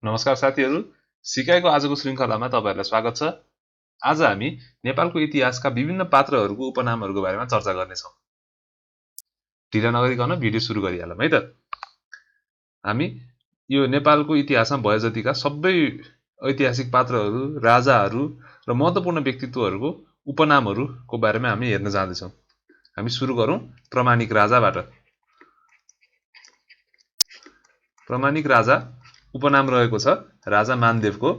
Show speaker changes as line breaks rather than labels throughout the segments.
नमस्कार साथीहरू, सिकाइको आजको श्रृङ्खलामा तपाईहरुलाई स्वागत छ। आज हामी नेपालको इतिहासका विभिन्न पात्रहरूको उपनामहरूको बारेमा चर्चा गर्नेछौँ। ढिला नगरिकन भिडियो सुरु गरिहालौँ है त। हामी यो नेपालको इतिहासमा भए जतिका सबै ऐतिहासिक पात्रहरू, राजाहरू र महत्त्वपूर्ण व्यक्तित्वहरूको उपनामहरूको बारेमा हामी हेर्न जाँदैछौँ। हामी सुरु गरौँ प्रमाणिक राजाबाट। प्रमाणिक राजा उपनाम रहेको छ राजा मानदेवको।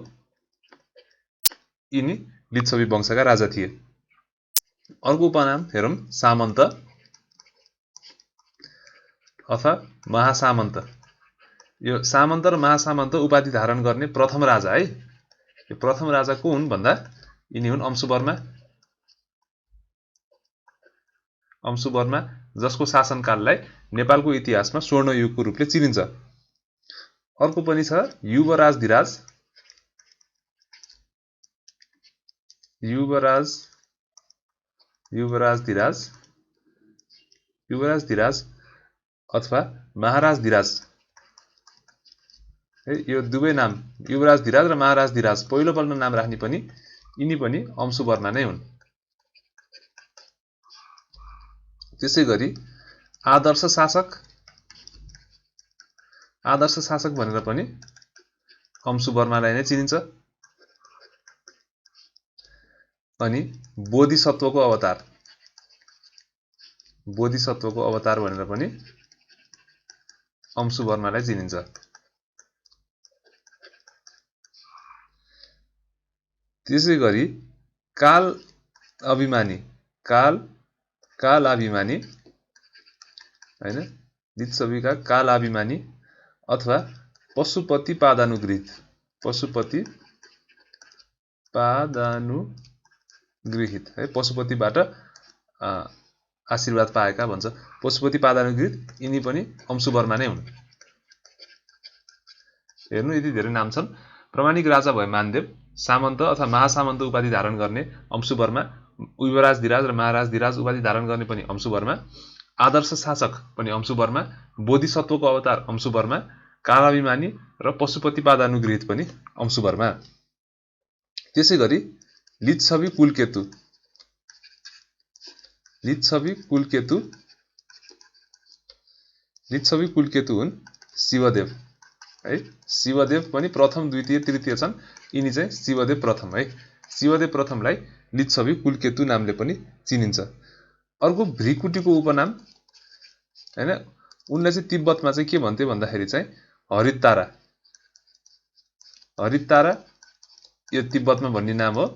यिनी लिच्छवी वंशका राजा थिए। अर्को उपनाम हेरौँ सामन्त अथवा महासामन्त। यो सामन्त र महासामन्त उपाधि धारण गर्ने प्रथम राजा है। यो प्रथम राजा को हुन् भन्दा यिनी हुन् अंशुवर्मा। अंशुवर्मा जसको शासनकाललाई नेपालको इतिहासमा स्वर्ण युगको रूपले चिनिन्छ। अर्को पनि छ युवराजधिराज। युवराजधिराज अथवा महाराजधिराज। यो दुवै नाम युवराजधिराज र महाराजधिराज पहिलोपल्ट नाम राख्ने पनि यिनी पनि अंशुवर्मा नै हुन्। त्यसैगरी आदर्श शासक भनेर पनि अंशुवर्मालाई नै चिनिन्छ। अनि बोधिसत्वको अवतार भनेर पनि अंशुवर्मालाई चिनिन्छ। त्यसैगरी काल अभिमानी हैन, लिच्छवीका कालाभिमानी अथवा पशुपति पादानुगृहित है, पशुपतिबाट आशीर्वाद पाएका भन्छ। पशुपति पादानुगृहित यिनी पनि अंशुवर्मा नै हुन्। हेर्नु यति धेरै नाम छन्। प्रमाणिक राजा भए मानदेव, सामन्त अथवा महासामन्त उपाधि धारण गर्ने अंशुवर्मा, युवराजधिराज र महाराजधिराज उपाधि धारण गर्ने पनि अंशुवर्मा, आदर्श शासक पनि अंशुवर्मा, बोधिसत्वको अवतार अंशुवर्मा, कालाभिमानी र पशुपति पादानुगृहित पनि अंशुवर्मा। त्यसैगरी लिच्छवी कुलकेतु हुन् शिवदेव है। शिवदेव पनि प्रथम, द्वितीय, तृतीय छन्। यिनी चाहिँ शिवदेव प्रथम है। शिवदेव प्रथमलाई लिच्छवी कुलकेतु नामले पनि चिनिन्छ। अर्को भृकुटीको उपनाम हैन, उनलाई चाहिँ तिब्बतमा चाहिँ के भन्थे भन्दाखेरि चाहिँ हरितारा यो तिब्बतमा भन्ने नाम हो।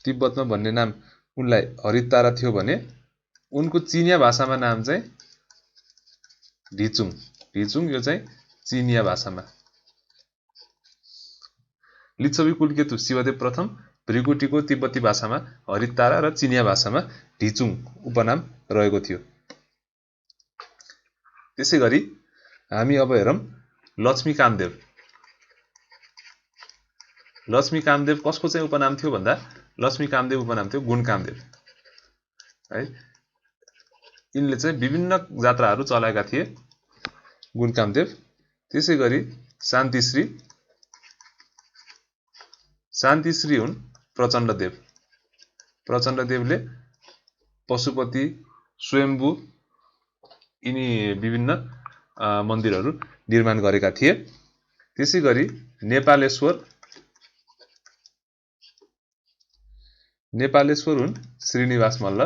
तिब्बतमा भन्ने नाम उनलाई हरितारा थियो भने उनको चिनिया भाषामा नाम चाहिँ ढिचुङ यो चाहिँ चिनिया भाषामा। लिच्छवी कुलकेतु शिवदेव प्रथम, भृकुटीको तिब्बती भाषामा हरितारा र चिनिया भाषामा ढिचुङ उपनाम रहेको थियो। त्यसैगरी हामी अब हेरौँ लक्ष्मीकामदेव। लक्ष्मीकामदेव कसको चाहिँ उपनाम थियो भन्दा लक्ष्मीकामदेव उपनाम थियो गुणकामदेव है। यिनले चाहिँ विभिन्न जात्राहरू चलाएका थिए गुणकामदेव। त्यसैगरी शान्तिश्री हुन् प्रचण्डदेव। प्रचण्डदेवले पशुपति, स्वयम्भू यिनी विभिन्न मन्दिरहरू निर्माण गरेका थिए। त्यसैगरी नेपालेश्वर हुन् श्रीनिवास मल्ल।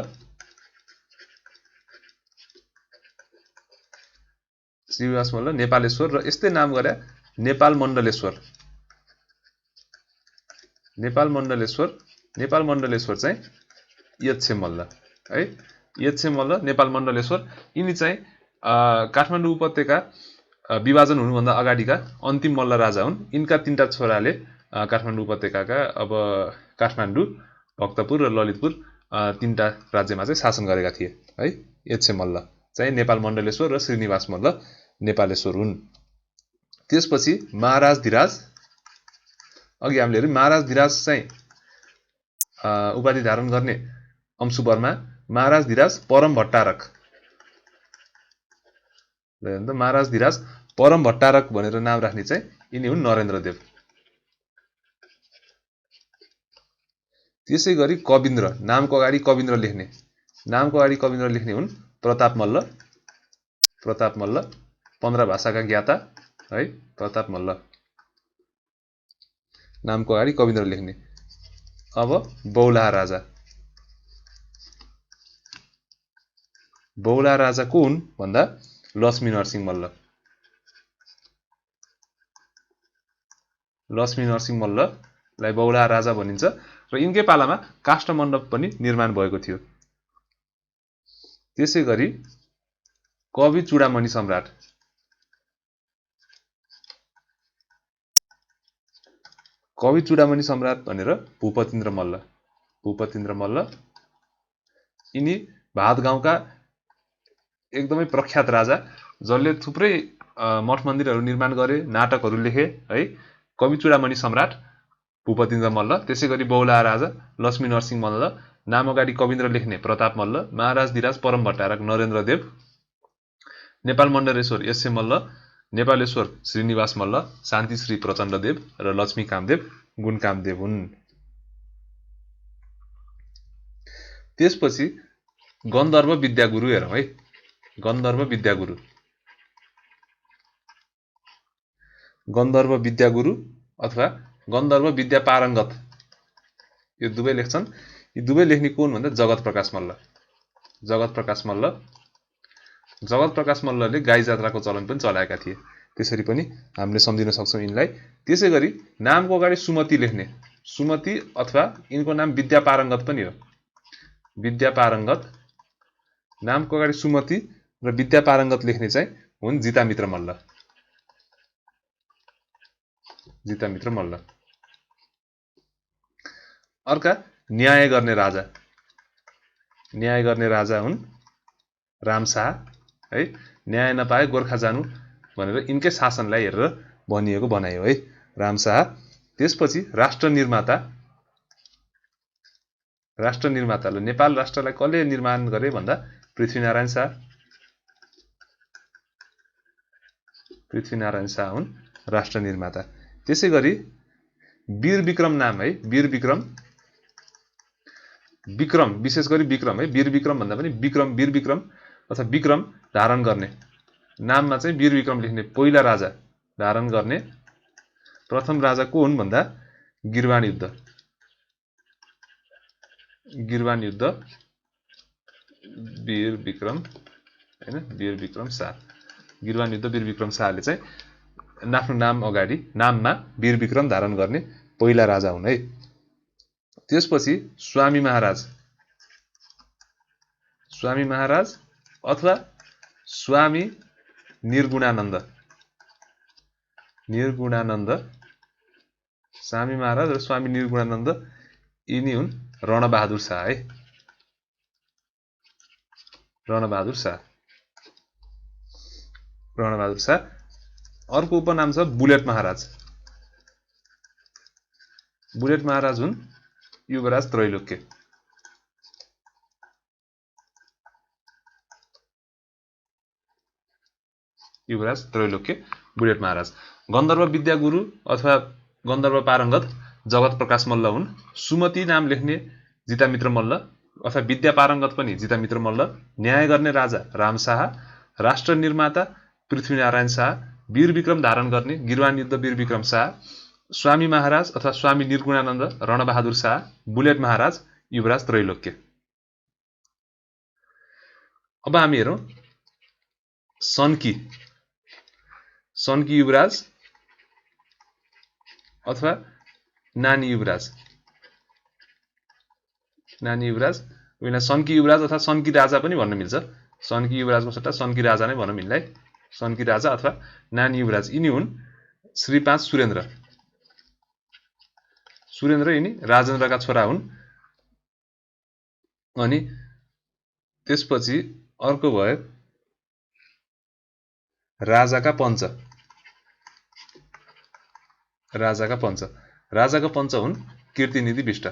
नेपालेश्वर र यस्तै नाम गरे नेपाल मण्डलेश्वर चाहिँ यच्छे मल्ल है। यच्छे मल्ल, नेपाल मण्डलेश्वर यिनी चाहिँ काठमाडौँ उपत्यका विभाजन हुनुभन्दा अगाडिका अन्तिम मल्ल राजा हुन्। यिनका तीनटा छोराले काठमाडौँ उपत्यकाका अब काठमाडौँ, भक्तपुर र ललितपुर तीनटा राज्यमा चाहिँ शासन गरेका थिए है। यच्छे मल्ल चाहिँ नेपाल मण्डलेश्वर र श्रीनिवास मल्ल नेपालेश्वर हुन्। त्यसपछि महाराजधिराज, अघि हामीले हेर्यौं महाराजधिराज चाहिँ उपाधि धारण गर्ने अंशुवर्मा। महाराजधिराज परम भट्टारक महाराज धिराज परम भट्टारक भनेर नाम राख्ने चाहिँ यिनी हुन् नरेन्द्रदेव। त्यसै गरी कविन्द्र, नामको अगाडि कविन्द्र लेख्ने, नामको अगाडि कविन्द्र लेख्ने हुन् प्रताप मल्ल। प्रताप मल्ल 15 भाषाका ज्ञाता है, प्रताप मल्ल नामको अगाडि कविन्द्र लेख्ने। अब बौलाहा राजा, बौलाहा राजा को हुन् भन्दा लक्ष्मी नरसिंह मल्ल। लक्ष्मी नरसिंह मल्ललाई बौलाहा राजा भनिन्छ र यिनकै पालामा काष्ठमण्डप पनि निर्माण भएको थियो। त्यसै गरी कवि चूडामणि सम्राट, कवि चूडामणि सम्राट भनेर भूपतिन्द्र मल्ल। भूपतिन्द्र मल्ल यिनी भात गाउँका एकदमै प्रख्यात राजा, जसले थुप्रै मठ मन्दिरहरू निर्माण गरे, नाटकहरू लेखे है। कवि चूडामणि सम्राट भूपतिन्द्र मल्ल। त्यसै गरी बौलाहा राजा लक्ष्मी नरसिंह मल्ल, नाम अगाडि कविन्द्र लेख्ने प्रताप मल्ल, महाराज धिराज परम भट्टारक नरेन्द्रदेव, नेपाल मण्डलेश्वर एसए मल्ल, नेपालेश्वर श्रीनिवास मल्ल, शान्तिश्री प्रचण्डदेव र लक्ष्मी कामदेव गुणकामदेव हुन्। त्यसपछि गन्धर्व विद्यागुरु हेरौँ है। गन्धर्व विद्यागुरु, गन्धर्व विद्यागुरु अथवा गन्धर्व विद्या पारङ्गत, यो दुवै लेख्छन्। यी दुवै लेख्ने को हुन् भन्दा जगत प्रकाश मल्ल। जगत प्रकाश मल्ल, जगत प्रकाश मल्लले गाई जात्राको चलन पनि चलाएका थिए, त्यसरी पनि हामीले सम्झिन सक्छौँ यिनलाई। त्यसै गरी नामको अगाडि सुमति लेख्ने, सुमति अथवा यिनको नाम विद्या पारङ्गत पनि हो। विद्या पारङ्गत, नामको अगाडि सुमति र विद्या पारङ्गत लेख्ने चाहिँ हुन् जितामित्र मल्ल। जितामित्र मल्ल। अर्का न्याय गर्ने राजा, न्याय गर्ने राजा हुन् रामशाह है। न्याय नपाए गोर्खा जानु भनेर यिनकै शासनलाई हेरेर भनिएको भनाइ हो है, रामशाह। त्यसपछि राष्ट्र निर्माता, राष्ट्र निर्माताले नेपाल राष्ट्रलाई कसले निर्माण गरे भन्दा पृथ्वीनारायण शाह। पृथ्वीनारायण शाह हुन् राष्ट्र निर्माता। त्यसै गरी वीर विक्रम नाम है, वीर विक्रम, विक्रम विशेष गरी विक्रम है, वीर विक्रम भन्दा पनि विक्रम, वीर विक्रम अथवा विक्रम धारण गर्ने, नाममा चाहिँ वीर विक्रम लेख्ने पहिला राजा धारण गर्ने प्रथम राजा को हुन् भन्दा गिरवान युद्ध। गिरवान युद्ध वीर विक्रम हैन, वीर विक्रम शाह। गिरवान युद्ध वीर विक्रम शाहले चाहिँ आफ्नो नाम अगाडि नाममा वीर विक्रम धारण गर्ने पहिला राजा हुन् है। त्यसपछि स्वामी महाराज, स्वामी महाराज अथवा स्वामी निर्गुणानन्द। निर्गुणानन्द, स्वामी महाराज र स्वामी निर्गुणानन्द यिनी हुन् रणबहादुर शाह है। रणबहादुर शाह, रणबहादुर शाह। अर्को उपनाम छ बुलेट महाराज। बुलेट महाराज हुन् युवराज त्रैलोक्य। युवराज त्रैलोक्य बुलेट महाराज। गन्धर्व विद्यागुरु अथवा गन्धर्व पारङ्गत जगत प्रकाश मल्ल हुन्। सुमति नाम लेख्ने जितामित्र मल्ल अथवा विद्या पारङ्गत पनि जितामित्र मल्ल। न्याय गर्ने राजा रामशाह, राष्ट्र निर्माता पृथ्वीनारायण शाह, वीर विक्रम धारण गर्ने गिरवान युद्ध वीर विक्रम शाह, स्वामी महाराज अथवा स्वामी निर्गुणानन्द रणबहादुर शाह, बुलेट महाराज युवराज त्रैलोक्य। अब हामी हेरौँ सन्की, सन्की युवराज अथवा नानी युवराज। नानी युवराज, सन्की युवराज अथवा सन्की राजा पनि भन्न मिल्छ। सन्की युवराजको सट्टा सन्की राजा नै भनौँ यिनलाई। सन्की राजा अथवा नानी युवराज यिनी हुन् श्री 5 सुरेन्द्र। सुरेन्द्र यिनी राजेन्द्रका छोरा हुन्। अनि त्यसपछि अर्को भयो राजाका पञ्च। राजाका पञ्च, राजाका पञ्च हुन् कीर्तिनिधि बिष्ट,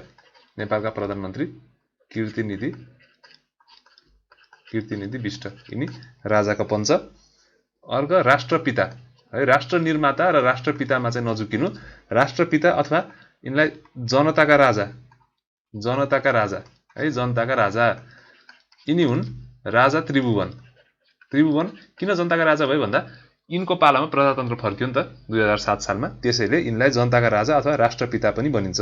नेपालका प्रधानमन्त्री कीर्तिनिधि बिष्ट यिनी राजाका पञ्च। अर्को राष्ट्रपिता है, राष्ट्र निर्माता र राष्ट्रपितामा चाहिँ नझुकिनु। राष्ट्रपिता अथवा यिनलाई जनताका राजा, जनताका राजा है, जनताका राजा यिनी हुन् राजा त्रिभुवन। त्रिभुवन किन जनताका राजा भयो भन्दा यिनको पालामा प्रजातन्त्र फर्क्यो नि त 2007 सालमा, त्यसैले यिनलाई जनताका राजा अथवा राष्ट्रपिता पनि भनिन्छ।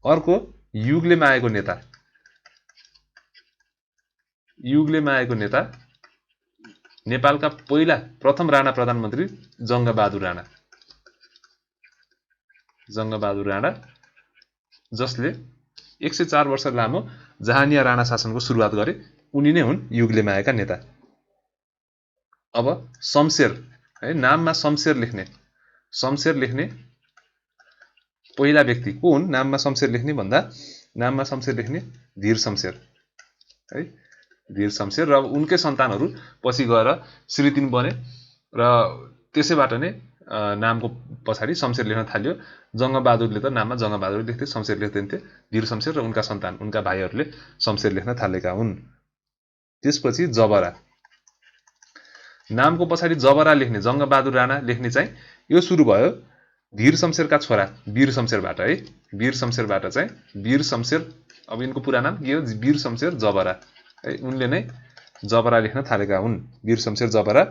अर्को युगलेमा आएको नेता, युगलेमा आएको नेता नेपालका पहिला प्रथम राणा प्रधानमन्त्री जङ्गबहादुर राणा, जङ्गबहादुर राणा जसले 104 वर्ष लामो जहानिया राणा शासनको सुरुवात गरे, उनी नै हुन् युगलेमा आएका नेता। अब शमशेर है, नाममा शमशेर लेख्ने, शमशेर लेख्ने पहिला व्यक्ति को हुन्? नाममा शमशेर लेख्ने भन्दा नाममा शमशेर लेख्ने धीर शमशेर है, धीर शमशेर। र उनकै सन्तानहरू पछि गएर श्री 3 बने र त्यसैबाट नै नामको पछाडि शमशेर लेख्न थाल्यो। जङ्गबहादुरले त नाममा जङ्गबहादुर लेख्थे, शमशेर लेख्दैनथे। धीर शमशेर र उनका सन्तान, उनका भाइहरूले शमशेर लेख्न थालेका हुन्। त्यसपछि जबरा, नामको पछाडि जबरा लेख्ने, जङ्गबहादुर राणा लेख्ने चाहिँ यो सुरु भयो धीर शमशेरका छोरा वीर शमशेरबाट है, वीर शमशेरबाट चाहिँ वीर शमशेर। अब यिनको पुरा नाम के हो? वीर शमशेर जबरा है, उनले नै जबरा लेख्न थालेका हुन्, वीर शमशेर जबरा।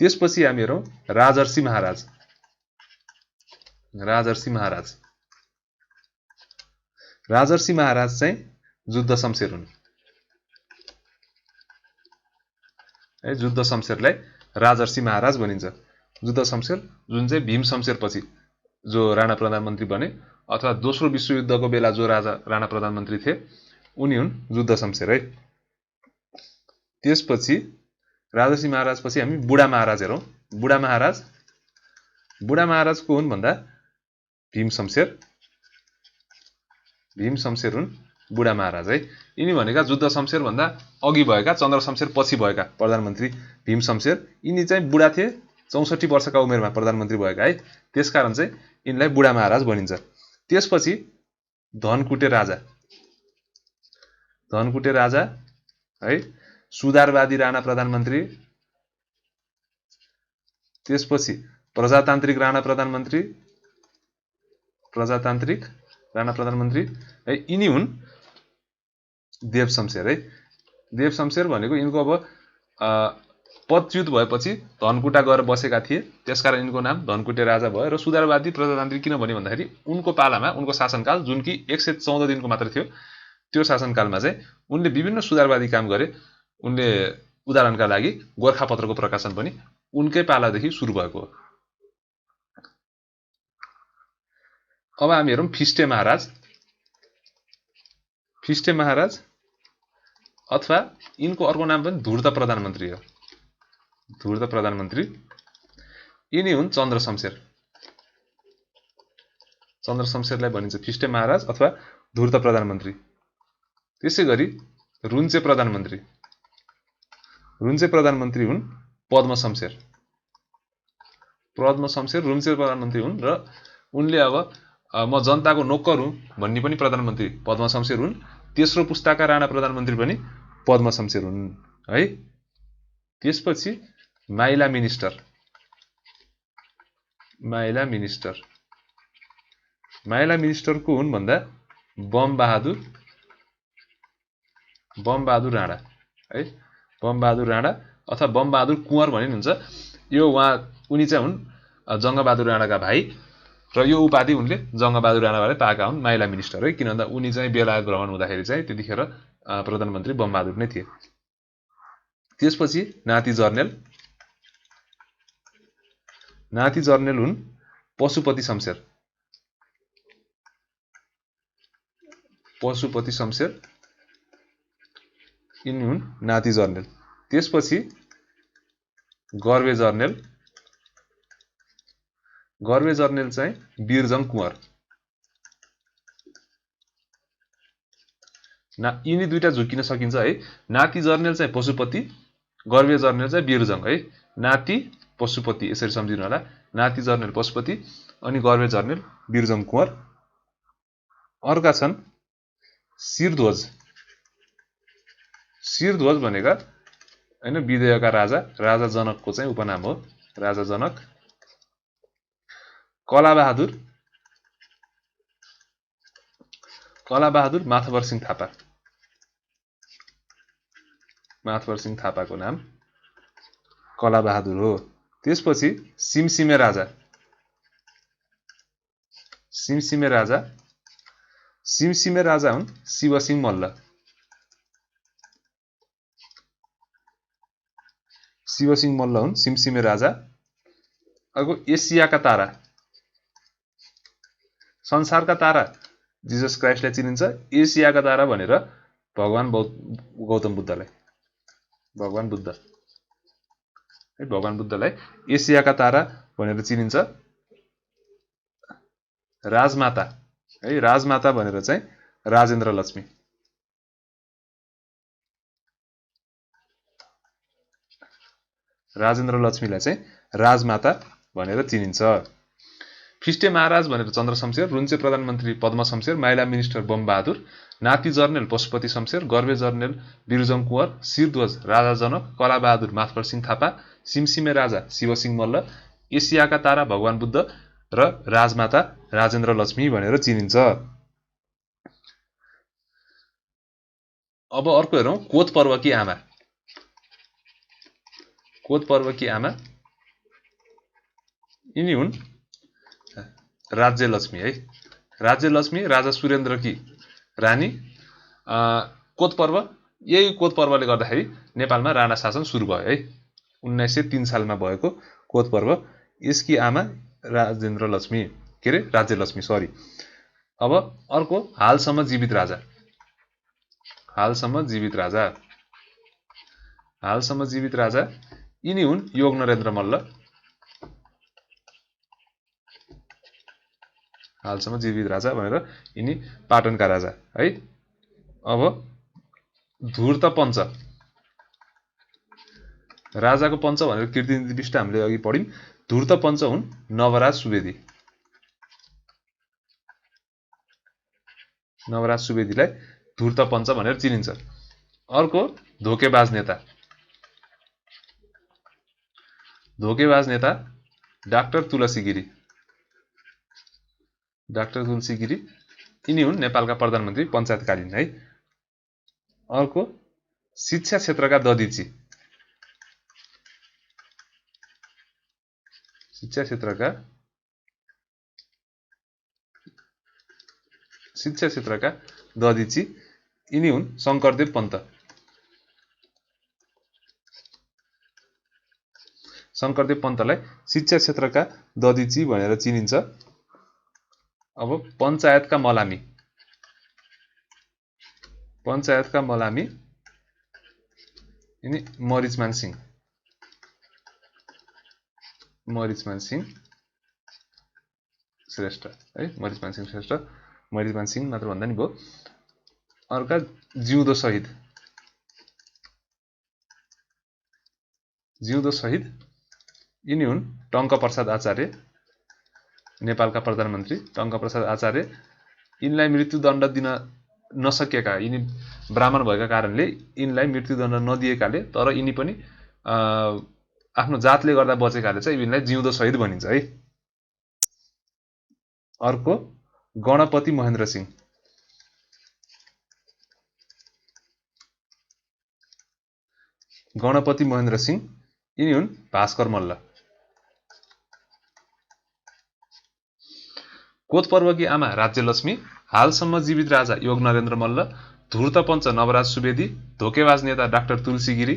त्यसपछि हामी हेरौँ राजर्षि महाराज, राजर्षि महाराज, राजर्षि महाराज चाहिँ जुद्ध शमशेर हुन् है, जुद्ध शमशेरलाई राजर्षि महाराज भनिन्छ। जुद्ध शमशेर जुन चाहिँ भीम शमशेर पछि जो राणा प्रधानमन्त्री बने अथवा दोस्रो विश्वयुद्धको बेला जो राणा प्रधानमन्त्री थिए उनी हुन् जुद्ध शमशेर है। त्यसपछि राजर्षि महाराज पछि हामी बुढा महाराज हेरौँ। बुढा महाराज, बुढा महाराज को हुन् भन्दा भीम शमशेर, भीम शमशेर हुन् बुढा महाराज है। यिनी भनेका जुद्ध शमशेर भन्दा अघि भएका, चन्द्र शमशेर पछि भएका प्रधानमन्त्री भीम शमशेर। यिनी चाहिँ बुढा थिए, 64 वर्षका उमेरमा प्रधानमन्त्री भएका है, त्यसकारण चाहिँ यिनलाई बुढा महाराज भनिन्छ। त्यसपछि धनकुटे राजा, धनकुटे राजा है, सुधारवादी राणा प्रधानमन्त्री। त्यसपछि प्रजातान्त्रिक राणा प्रधानमन्त्री, प्रजातान्त्रिक राणा प्रधानमन्त्री है, यिनी हुन् देव शमशेर है। देव शमशेर भनेको यिनको अब पदच्युत भएपछि धनकुटा गएर बसेका थिए, त्यसकारण यिनको नाम धनकुटे राजा भयो। र सुधारवादी प्रजातान्त्रिक किन भन्यो भन्दाखेरि उनको पालामा, उनको शासनकाल जुन कि 114 दिनको मात्र थियो, त्यो शासनकालमा चाहिँ उनले विभिन्न सुधारवादी काम गरे। उनले उदाहरणका लागि गोरखापत्रको प्रकाशन पनि उनकै पालादेखि सुरु भएको हो। अब हामी हेरौँ फिस्टे महाराज, फिस्टे महाराज अथवा यिनको अर्को नाम पनि धूर्त प्रधानमन्त्री हो, धूर्त प्रधानमन्त्री। यिनी हुन् चन्द्र शमशेर, चन्द्र शमशेरलाई भनिन्छ फिस्टे महाराज अथवा धूर्त प्रधानमन्त्री। त्यसै गरी रुन्चे प्रधानमन्त्री, रुन्चे प्रधानमन्त्री हुन् पद्म शमशेर, पद्म शमशेर रुन्चे प्रधानमन्त्री हुन्। र उनले अब म जनताको नोकर हुँ भन्ने पनि प्रधानमन्त्री पद्म शमशेर हुन्। तेस्रो पुस्ताका राणा प्रधानमन्त्री पनि पद्म शमशेर हुन् है। त्यसपछि माइला मिनिस्टर, माइला मिनिस्टर, माइला मिनिस्टर को हुन् भन्दा बमबहादुर, बमबहादुर राणा है, बमबहादुर राणा अथवा बमबहादुर कुँवर भनिनुहुन्छ। यो उनी चाहिँ हुन् जङ्गबहादुर राणाका भाइ र यो उपाधि उनले जङ्गबहादुर राणाबाट पाएका हुन्, माइला मिनिस्टर है। किन भन्दा उनी चाहिँ बेलायत भ्रमण हुँदाखेरि चाहिँ त्यतिखेर प्रधानमन्त्री बमबहादुर नै थिए। त्यसपछि नाति जर्नेल, नाति जर्नेल हुन् पशुपति शमशेर, पशुपति शमशेर यिनी हुन् नाति जर्नेल। त्यसपछि गर्वे जर्नेल, गर्वे जर्नेल चाहिँ वीरजङ कुँवर। यिनी दुईटा झुकिन सकिन्छ है। नाति जर्नेल चाहिँ पशुपति, गर्वे जर्नेल चाहिँ वीरजङ है। नाति पशुपति यसरी सम्झिनु होला, नाति जर्नेल पशुपति अनि गर्वे जर्नेल वीरजङ कुँवर। अर्का छन् शिरध्वज, शिरध्वज भनेका हैन विदेयका राजा राजा जनकको चाहिँ उपनाम हो राजा जनक कलाबहादुर माथवर सिंह थापाको नाम कलाबहादुर हो त्यसपछि सिमसिमे राजा हुन् शिवसिंह मल्ल हुन् सिमसिमे राजा अर्को एसियाका तारा संसारका तारा जिजस क्राइस्टलाई चिनिन्छ एसियाका तारा भनेर भगवान गौतम बुद्धलाई भगवान बुद्धलाई एसियाका तारा भनेर चिनिन्छ राजमाता भनेर चाहिँ राजेन्द्र लक्ष्मीलाई चाहिँ राजमाता भनेर चिनिन्छ फिस्टे महाराज भनेर चन्द्र शमशेर रुन्चे प्रधानमन्त्री पद्म शमशेर माइला मिनिस्टर बमबहादुर नाति जर्नेल पशुपति शमशेर गर्वे जर्नेल बिरुजङ कुँवर शिरध्वज राजा जनक कलाबहादुर माथवर सिंह थापा सिमसिमे राजा शिवसिंह मल्ल एसियाका तारा भगवान बुद्ध र राजमाता राजेन्द्र लक्ष्मी भनेर चिनिन्छ अब अर्को हेरौँ कोत पर्वकी आमा यिनी हुन् राज्यलक्ष्मी राजा सुरेन्द्रकी रानी कोत पर्वले गर्दाखेरि नेपालमा राणा शासन सुरु भयो है 1903 सालमा भएको कोत पर्व यसकी आमा राज्यलक्ष्मी सरी अब अर्को हालसम्म जीवित राजा यिनी हुन् योग नरेन्द्र मल्ल हालसम्म जीवित राजा भनेर यिनी पाटनका राजा है अब धूर्त पञ्च राजाको पञ्च भनेर कीर्तिनिधि बिष्ट हामीले अघि पढ्यौं धूर्त पञ्च हुन् नवराज सुवेदीलाई धूर्त पञ्च भनेर चिनिन्छ अर्को धोकेबाज नेता डाक्टर तुलसी गिरी यिनी हुन् नेपालका प्रधानमन्त्री पञ्चायतकालीन है अर्को शिक्षा क्षेत्रका ददिची यिनी हुन् शंकरदेव पन्तलाई शिक्षा क्षेत्रका ददिची भनेर चिनिन्छ अब पञ्चायतका मलामी यिनी मरिचमान सिंह श्रेष्ठ है मरिचमान सिंह मात्र भन्दा नि भयो अर्का जिउँदो शहीद यिनी हुन् टङ्कप्रसाद आचार्य नेपालका प्रधानमन्त्री टङ्कप्रसाद आचार्य यिनलाई मृत्युदण्ड दिन नसकेका यिनी ब्राह्मण भएका कारणले यिनलाई मृत्युदण्ड नदिएकाले तर यिनी पनि आफ्नो जातले गर्दा बचेकाले चाहिँ यिनलाई जिउँदो शहीद भनिन्छ है अर्को गणपति महेन्द्र सिंह यिनी हुन् भास्कर मल्ल कोत पर्वकी आमा राज्यलक्ष्मी हालसम्म जीवित राजा योग नरेन्द्र मल्ल धूर्त पञ्च नवराज सुवेदी धोकेबाज नेता डाक्टर तुलसी गिरी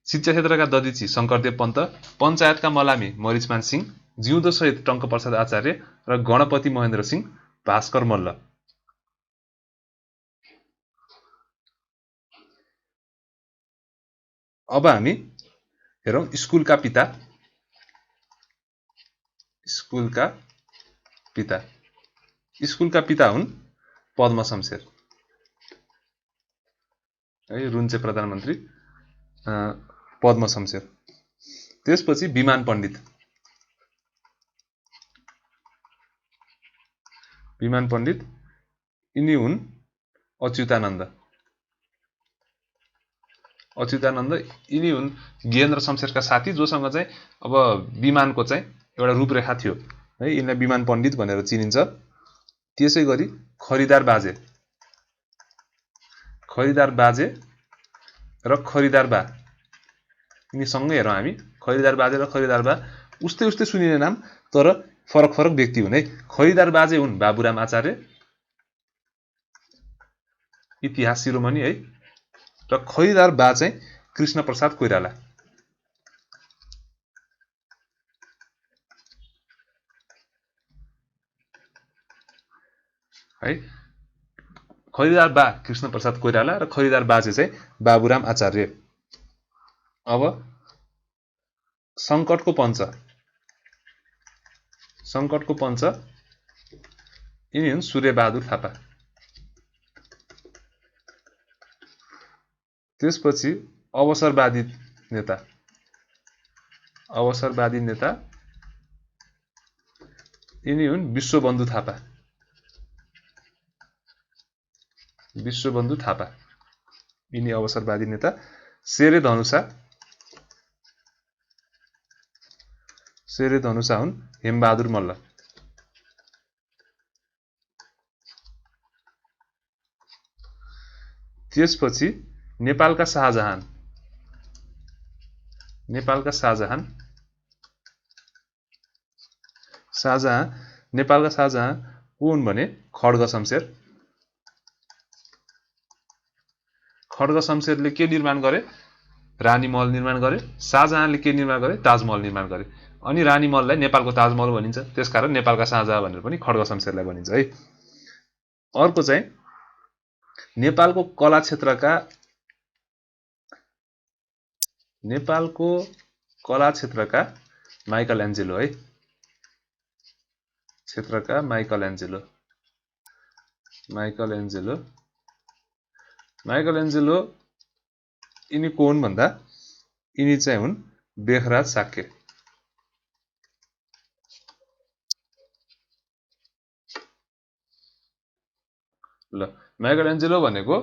शिक्षा क्षेत्रका ददिची शंकरदेव पन्त पञ्चायतका मलामी मरिचमान सिंह जिउँदो शहीद टङ्कप्रसाद आचार्य र गणपति महेन्द्र सिंह भास्कर मल्ल अब हामी हेरौँ स्कुलका पिता हुन् पद्म शमशेर है रुन्चे प्रधानमन्त्री पद्म शमशेर त्यसपछि विमान पण्डित यिनी हुन् अच्युतानन्द अच्युतानन्द यिनी हुन् गेहेन्द्र शमशेरका साथी, जोसँग चाहिँ अब विमानको चाहिँ एउटा रूपरेखा थियो है। यिनलाई विमान पण्डित भनेर चिनिन्छ। त्यसै गरी खरिदार बाजे र खरिदार बा, यिनी सँगै हेरौँ हामी। खरिदार बाजे र खरिदार बा उस्तै उस्तै सुनिने नाम, तर फरक फरक व्यक्ति हुन् है। खरिदार बाजे हुन् बाबुराम आचार्य, इतिहास शिरोमणि है, र खरिदार बा चाहिँ कृष्ण प्रसाद कोइराला है। खरिदार बा कृष्ण प्रसाद कोइराला र खरिदार बाजे चाहिँ बाबुराम आचार्य। अब सङ्कटको पञ्च यिनी हुन् सूर्यबहादुर थापा। त्यसपछि अवसरवादी नेता यिनी हुन् विश्वबन्धु थापा, यिनी अवसरवादी नेता। शेरे धनुषा हुन् हेमबहादुर मल्ल। त्यसपछि नेपालका शाहजहान को हुन् भने खड्ग शमशेरले के निर्माण गरे? रानी महल निर्माण गरे। शाहजहानले के निर्माण गरे? ताजमहल निर्माण गरे। अनि रानी महललाई नेपालको ताजमहल भनिन्छ, त्यसकारण नेपालका शाहजहां भनेर पनि खड्ग शमशेरलाई भनिन्छ है। अर्को चाहिँ नेपालको कला क्षेत्रका माइकल एन्जेलो है। माइकल एन्जेलो यिनी को हुन् भन्दा यिनी चाहिँ हुन् बेखराज साक्य। ल, माइकल एन्जेलो भनेको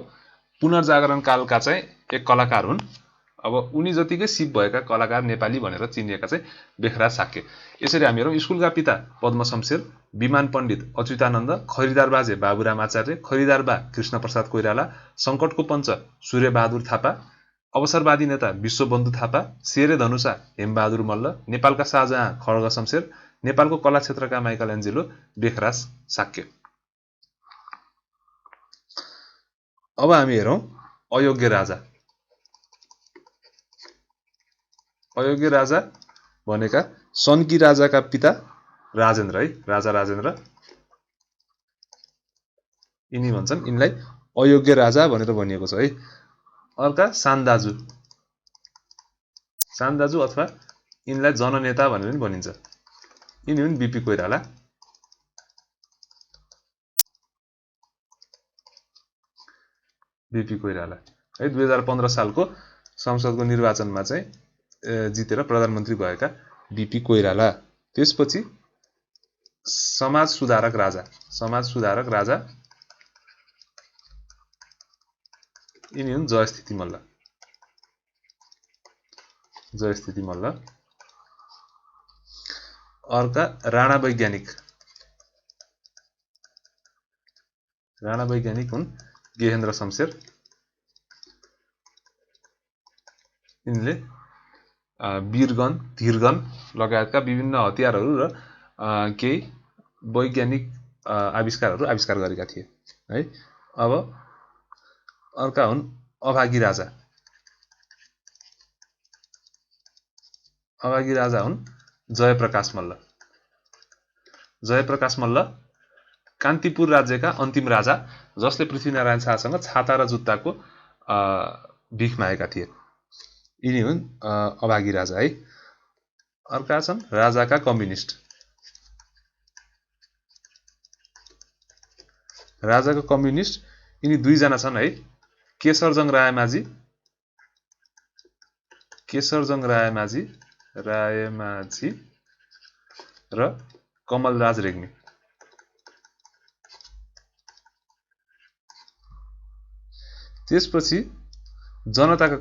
पुनर्जागरण कालका चाहिँ एक कलाकार हुन्। अब उनी जतिकै सिप भएका कलाकार नेपाली भनेर चिनिएका चाहिँ बेखराज साक्य। यसरी हामी हेरौँ, स्कुलका पिता पद्म शमशेर, विमान पण्डित अच्युतानन्द, खरिदार बाजे बाबुराम आचार्य, खरिदार बा कृष्ण प्रसाद कोइराला, सङ्कटको पञ्च सूर्यबहादुर थापा, अवसरवादी नेता विश्वबन्धु थापा, शेरे धनुषा हेमबहादुर मल्ल, नेपालका शाहजहां खड्ग शमशेर, नेपालको कला क्षेत्रका माइकल एन्जेलो बेखराज साक्य। अब हामी हेरौँ अयोग्य राजा भनेका सन्की राजाका पिता राजेन्द्र है, राजा राजेन्द्र। यिनी भन्छन्, यिनलाई अयोग्य राजा भनेर भनिएको छ है। अर्का सान्दाजु अथवा यिनलाई जननेता भनेर पनि भनिन्छ। यिनी हुन् बिपी कोइराला। है। 2015 सालको संसदको निर्वाचनमा चाहिँ जितेर प्रधानमन्त्री भएका बिपी कोइराला। त्यसपछि समाज सुधारक राजा यिनी हुन् जयस्थिति मल्ल। अर्का राणा वैज्ञानिक हुन् गेहेन्द्र शमशेर। यिनले वीरगन, धीरगन लगायतका विभिन्न हतियारहरू र केही वैज्ञानिक आविष्कारहरू आविष्कार गरेका थिए है। अब अर्का हुन् अभागी राजा हुन् जयप्रकाश मल्ल। कान्तिपुर राज्यका अन्तिम राजा, जसले पृथ्वीनारायण शाहसँग छाता र जुत्ताको भिख मागेका थिए। यिनी हुन् अभागी राजा है। अर्का छन् राजाका कम्युनिस्ट। यिनी दुईजना छन् है, केशरजङ रायमाझी र कमलराज रेग्मी। त्यसपछि जनताका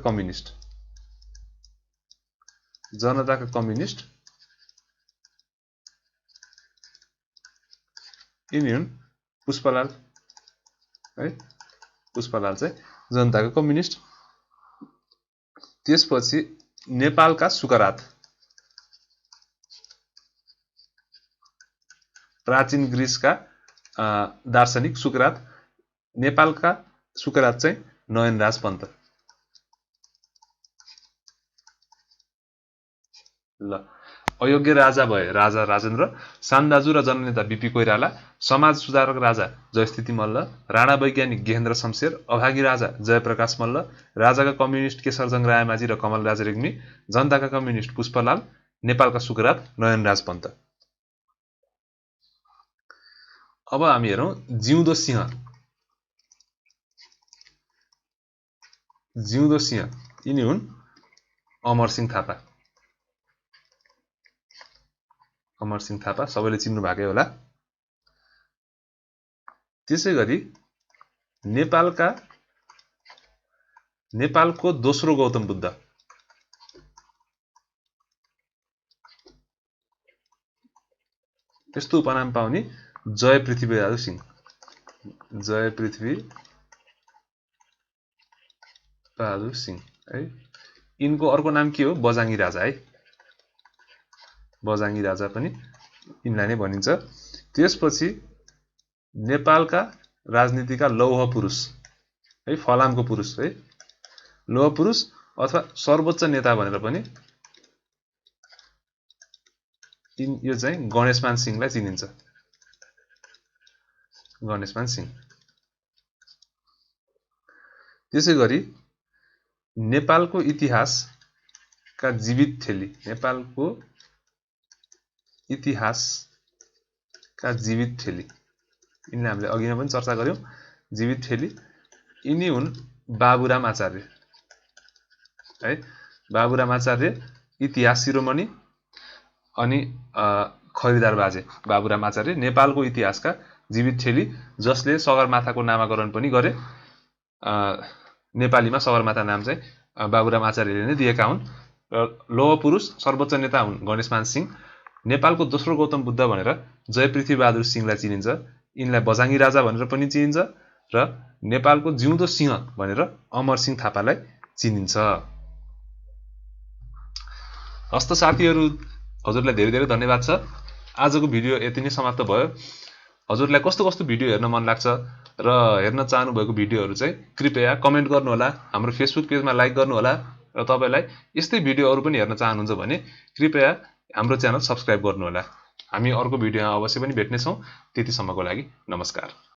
कम्युनिस्ट यिनी हुन् पुष्पलाल है, पुष्पलाल चाहिँ जनताका कम्युनिस्ट। त्यसपछि नेपालका सुकरात, प्राचीन ग्रीसका दार्शनिक सुकरात, नेपालका सुकरात चाहिँ नयनराज पन्त। ल अयोग्य राजा भए राजा राजेन्द्र, सानदाजु र जननेता बीपी कोइराला, समाज सुधारक राजा जयस्थिति मल्ल, राणा वैज्ञानिक गेहेन्द्र शमशेर, अभागी राजा जयप्रकाश मल्ल, राजाका कम्युनिस्ट केशरजंग रायमाझी र कमलराज रेग्मी, जनताका कम्युनिस्ट पुष्पलाल, नेपालका सुकरात नयनराज पन्त। अब हामी हेरौँ जिउँदो सिंह। यिनी हुन् अमरसिंह थापा। सबैले चिन्नु भएकै होला। त्यसै गरी नेपालको दोस्रो गौतम बुद्ध, यस्तो उपनाम पाउने जय पृथ्वीबहादुर सिंह। है। यिनको अर्को नाम के हो? बजाङ्गी राजा है। बजाङ्गी राजा पनि यिनलाई नै भनिन्छ। त्यसपछि नेपालका राजनीतिका लौह पुरुष है, फलामको पुरुष है, लौह पुरुष अथवा सर्वोच्च नेता भनेर पनि यो चाहिँ गणेशमान सिंहलाई चिनिन्छ। गणेशमान सिंह। त्यसै गरी नेपालको इतिहासका जीवित थेली, यिनले हामीले अघि नै पनि चर्चा गर्यौं। जीवित थेली यिनी हुन् बाबुराम आचार्य है। बाबुराम आचार्य इतिहास शिरोमणि अनि खरिदार बाजे बाबुराम आचार्य नेपालको इतिहासका जीवित थेली, जसले सगरमाथाको नामाकरण पनि गरे। नेपालीमा सगरमाथा नाम चाहिँ बाबुराम आचार्यले नै दिएका हुन्। र लौह पुरुष सर्वोच्च नेता हुन् गणेशमान सिंह। नेपालको दोस्रो गौतम बुद्ध भनेर जय पृथ्वीबहादुर सिंहलाई चिनिन्छ। यिनलाई बजाङ्गी राजा भनेर पनि चिनिन्छ र नेपालको जिउँदो सिंह भनेर अमरसिंह थापालाई चिनिन्छ। हस्त साथीहरू, हजुरलाई धेरै धेरै धन्यवाद छ। आजको भिडियो यति नै समाप्त भयो। हजुरलाई कस्तो कस्तो भिडियो हेर्न मन लाग्छ र हेर्न चाहनु भएको भिडियोहरू चाहिँ कृपया कमेन्ट गर्नुहोला, हाम्रो फेसबुक पेजमा लाइक गर्नुहोला र तपाईलाई यस्तै भिडियोहरू पनि हेर्न चाहनुहुन्छ भने कृपया हाम्रो च्यानल सब्स्क्राइब गर्नुहोला। हामी अर्को भिडियोमा अवश्य पनि भेट्नेछौँ। त्यतिसम्मको लागि नमस्कार।